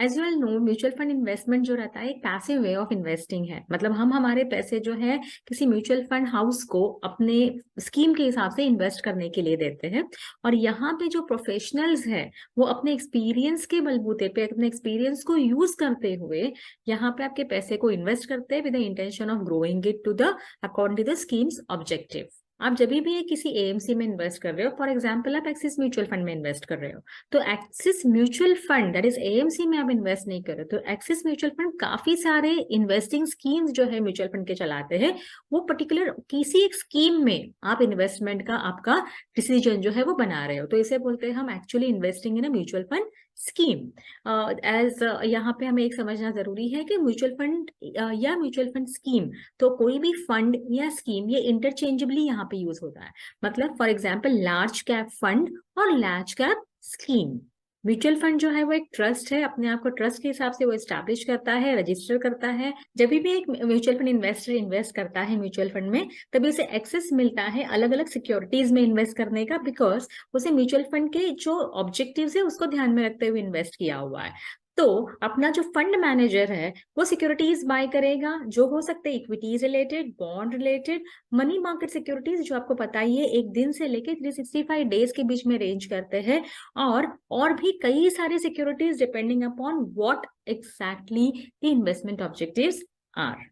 As well know, mutual fund investment जो रहता है एक पैसिव वे ऑफ इन्वेस्टिंग है। मतलब हम हमारे पैसे जो है किसी म्यूचुअल फंड हाउस को अपने स्कीम के हिसाब से इन्वेस्ट करने के लिए देते हैं। और यहाँ पे जो प्रोफेशनल्स है वो अपने एक्सपीरियंस के बलबूते पे, अपने एक्सपीरियंस को यूज करते हुए यहाँ पे आपके पैसे को इन्वेस्ट करते हैं with the intention of growing it to the according to the schemes objective. आप जब भी किसी एएमसी में इन्वेस्ट कर रहे हो, फॉर एग्जाम्पल आप एक्सिस म्यूचुअल फंड में इन्वेस्ट कर रहे हो, तो axis mutual fund that is AMC में आप इन्वेस्ट नहीं कर रहे, तो एक्सिस म्यूचुअल फंड काफी सारे इन्वेस्टिंग स्कीम्स जो है म्यूचुअल फंड के चलाते हैं। वो पर्टिकुलर किसी एक स्कीम में आप इन्वेस्टमेंट का आपका डिसीजन जो है वो बना रहे हो, तो इसे बोलते हैं हम actually investing in a mutual fund scheme. As यहाँ पे हमें एक समझना जरूरी है कि म्यूचुअल फंड या म्यूचुअल फंड स्कीम, तो कोई भी फंड या स्कीम ये इंटरचेंजेबली यहाँ पे यूज होता है। मतलब for example large cap fund और large cap scheme. Mutual fund जो है वो एक ट्रस्ट है, अपने आप को ट्रस्ट के हिसाब से वो एस्टैब्लिश करता है, रजिस्टर करता है। जब भी एक म्यूचुअल फंड इन्वेस्टर इन्वेस्ट करता है म्यूचुअल फंड में, तभी उसे एक्सेस मिलता है अलग अलग सिक्योरिटीज में इन्वेस्ट करने का, बिकॉज उसे म्यूचुअल फंड के जो ऑब्जेक्टिव्स है उसको ध्यान में रखते हुए इन्वेस्ट किया हुआ है। तो अपना जो फंड मैनेजर है वो सिक्योरिटीज बाय करेगा, जो हो सकते हैं equities related, bond related, money market securities, जो आपको पता ही है एक दिन से लेके 365 डेज के बीच में रेंज करते हैं, और भी कई सारे securities depending upon what exactly the investment objectives are.